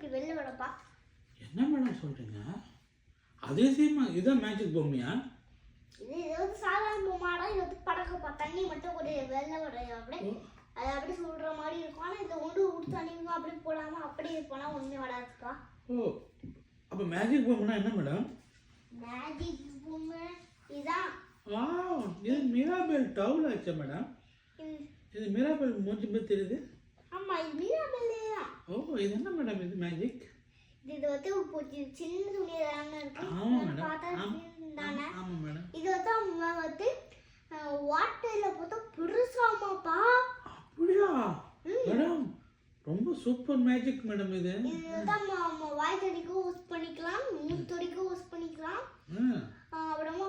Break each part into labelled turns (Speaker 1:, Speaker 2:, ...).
Speaker 1: இப்படி வெளில விடப்பா.
Speaker 2: என்ன மேடம் சொல்றீங்க? அதே சேமா இதான் மேஜிக் பொம்மையா?
Speaker 1: இது ஏதாவது சாதாரண பொம்மாடா, இது வந்து படக்கப்பா. தண்ணி மட்டும் ஒரு வெளில விட அப்படியே அது அப்படியே சொல்ற மாதிரி இருக்கும். ஆனால் இதை ஒன்று விட்டு தண்ணி அப்படியே போடாமல் அப்படியே போனால் ஒன்றுமே வராதுப்பா.
Speaker 2: ஓ, அப்போ மேஜிக் பொம்மைனா என்ன மேடம்?
Speaker 1: மேஜிக் பொம்மை இதான்.
Speaker 2: இது மிராபெல் டவுல் ஆச்சா மேடம்? இது மிராபெல் மூஞ்சி மாதிரி தெரியுது.
Speaker 1: ஆமாம், இது மிராபெல்லே தான்.
Speaker 2: ஓ, இது என்ன மேடம் இது மேஜிக்?
Speaker 1: இது வந்து சின்ன துணி தானே இருக்கு.
Speaker 2: ஆமாம் மேடம்.
Speaker 1: பார்த்தா தானே.
Speaker 2: ஆமாம் மேடம்.
Speaker 1: இது வந்து அவங்க வந்து வாட்டரில் பார்த்தா பெருசாமாப்பா.
Speaker 2: அப்படியா மேடம்? ரொம்ப சூப்பர் மேஜிக் மேடம் இது.
Speaker 1: இது தான் நம்ம வாய் தடிக்கும் யூஸ் பண்ணிக்கலாம், மூத்தடிக்கும் யூஸ் பண்ணிக்கலாம். அப்புறமா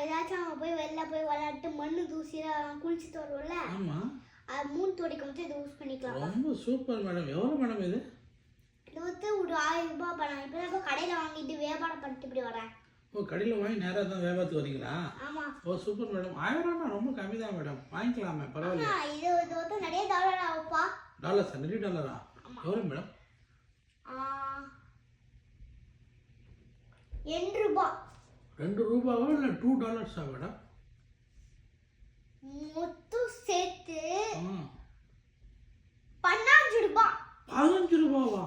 Speaker 1: ஏதாச்சும் அவங்க போய் வெளில போய் விளையாட்டு மண்ணு தூசியில் குளிச்சுட்டு வருவோம்ல,
Speaker 2: ஆமாம்,
Speaker 1: அது மூணு தொடிக்கு மட்டும் இது யூஸ் பண்ணிக்கலாம்.
Speaker 2: ரொம்ப சூப்பர் மேடம். எவ்வளோ மேடம் இது?
Speaker 1: இது வந்து ஒரு 1000 ரூபாய் பண்ணலாம். இப்போ தான் கடையில் வாங்கிட்டு வியாபாரம் பண்ணிட்டு இப்படி வரேன்.
Speaker 2: ஓ, கடையில் வாங்கி நேராக தான் வியாபாரத்துக்கு வரீங்களா?
Speaker 1: ஆமாம்.
Speaker 2: ஓ, சூப்பர் மேடம். 1000 ரூபா ரொம்ப கம்மி தான் மேடம், வாங்கிக்கலாமே, பரவாயில்ல.
Speaker 1: இது வந்து நிறைய டாலர் ஆகுப்பா.
Speaker 2: டாலர்ஸா? நிறைய டாலரா? எவ்வளோ மேடம்?
Speaker 1: 2 ரூபாய்.
Speaker 2: 2 ரூபாவா இல்லை $2 மேடம்?
Speaker 1: மொத்தம் சேர்த்து 15 ரூபாய்.
Speaker 2: 15 ரூபாவா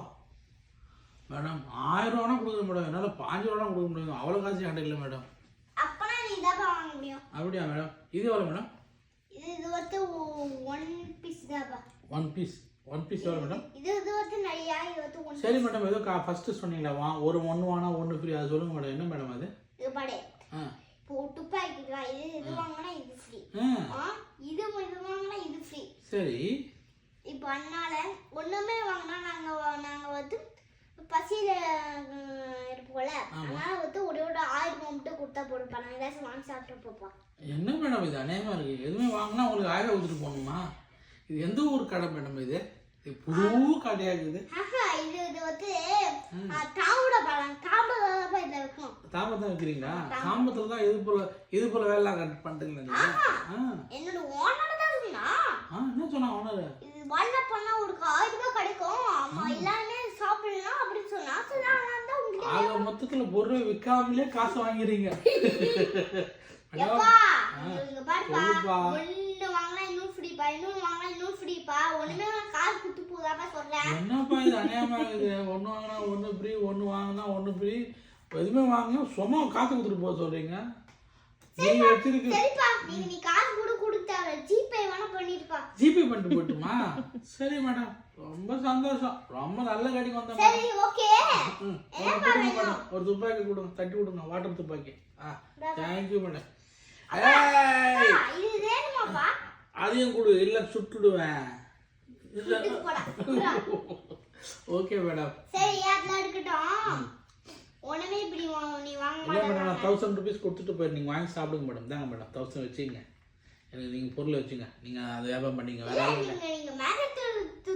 Speaker 2: மேடம்? 1000 ரூபா கொடுக்குற மேடம், என்னால் 5 ரூபா கொடுக்க முடியும். அவ்வளோ காசு என்கிட்ட இல்லை மேடம்.
Speaker 1: அப்பனா நீ தான் வாங்க முடியும்.
Speaker 2: அப்படியா மேடம்? இது எவ்வளோ மேடம்?
Speaker 1: இது வந்து 1 பீஸ் தான்ப்பா.
Speaker 2: 1 பீஸ் எவ்வளோ மேடம்?
Speaker 1: இது வந்து நிறையா. இது வந்து 1.
Speaker 2: சரி மேடம், ஏதோ ஃபஸ்ட்டு சொன்னீங்களா ஒரு ஒன்று வாங்கினா 1 ஃப்ரீ, அது சொல்லுங்கள் மேடம். என்ன மேடம் அது?
Speaker 1: இது பாடு. இப்போ துப்பாக்கிக்கலாம். இது வாங்கினா இது ஃப்ரீ. இது வாங்கினா இது ஃப்ரீ.
Speaker 2: சரி.
Speaker 1: இப்போ அதனால ஒன்றுமே வாங்கினா நாங்கள் வந்து பசியில் இருப்போம்ல, அதனால வந்து ஒரு 1000 ரூபாய் மட்டும் கொடுத்தா போடுப்பா. நாங்கள் ஏதாச்சும் வாங்கி சாப்பிட்டு போப்பா.
Speaker 2: என்ன மேடம் இது அநேகமாக இருக்குது? எதுவுமே வாங்கினா உங்களுக்கு 1000 கொடுத்துட்டு போகணுமா? இது எந்த ஊர் கடை மேடம் இது? இது புது கடையாகுது.
Speaker 1: இது வந்து தாம்பூட பழம். தாம்பூட இதில் வைக்கும்.
Speaker 2: தாம்பூரம் வைக்கிறீங்களா? தாம்பூரத்தில் தான் இது போல வேலை பண்ணுறீங்களா?
Speaker 1: என்னோட ஓனர் தான் சொன்னா.
Speaker 2: என்ன சொன்னா ஓனர்?
Speaker 1: இது வாழ பண்ணா ஒரு 1000 ரூபாய் கிடைக்கும். அம்மா எல்லாருமே சாப்பிடலாம் அப்படின்னு சொன்னா.
Speaker 2: ஆக மொத்தத்தில் பொருள் விற்காமலே காசு வாங்கிறீங்க.
Speaker 1: பாருப்பா, ஒன்று வாங்கினா இன்னும் ஃப்ரீப்பா, இன்னொன்று வாங்கினா இன்னும் ஃப்ரீப்பா. ஒன்றுமே காசு கொடுத்து போதாப்பா சொல்கிறேன்.
Speaker 2: என்னப்பா இது அநியாயமாக இருக்குது? ஒன்று வாங்கினா 1 ஃப்ரீ, 1 வாங்கினா 1 ஃப்ரீ, எதுவுமே வாங்கினா சும்மா காசு கொடுத்துட்டு போக சொல்கிறீங்க. நீங்கள் வச்சிருக்கு.
Speaker 1: சரிப்பா, நீ காசு கூட கொடுத்தாரு, ஜிபே வேணா பண்ணிருப்பா.
Speaker 2: ஜிபே பண்ணிட்டு போட்டுமா? சரி மேடம், ரொம்ப சந்தோஷம். ரொம்ப நல்ல கடைக்கு வந்தேன்.
Speaker 1: சரி, ஓகே.
Speaker 2: ஒரு துப்பாக்கி கொடுங்க, தட்டி கொடுங்க, வாட்டர் துப்பாக்கி. Thank you madam.
Speaker 1: இது வேணுமாப்பா?
Speaker 2: அதையும் கொடு, இல்லை சுட்டுடுவேன். Okay madam.
Speaker 1: சரி, அதெல்லாம் இருக்கட்டும். ஒண்ணுமே இப்படி நீ வாங்க
Speaker 2: இல்லை மேடம், நான் 1000 rupees கொடுத்துட்டு போய் நீங்கள் வாங்கி சாப்பிடுங்க மேடம். தாங்க மேடம், 1000 வச்சுங்க. எனக்கு நீங்கள் பொருளை வச்சுங்க, நீங்கள் அதை வியாபாரம் பண்ணிங்க. வேற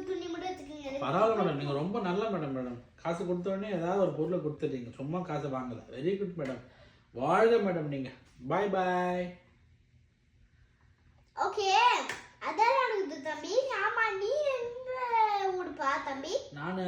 Speaker 1: துணி மட்டும் வச்சுக்கோங்க.
Speaker 2: பரவாயில்ல மேடம், நீங்கள் ரொம்ப நல்ல மேடம். காசு கொடுத்த உடனே ஏதாவது ஒரு பொருளை கொடுத்துட்டீங்க, சும்மா காசை வாங்கலை. Very good madam. வாழ்க மேடம் நீங்கள். பாய் பாய்.
Speaker 1: ஓகே, அதான் தம்பி. ஆமா, நீ எந்த ஊருப்பா தம்பி?
Speaker 2: நான்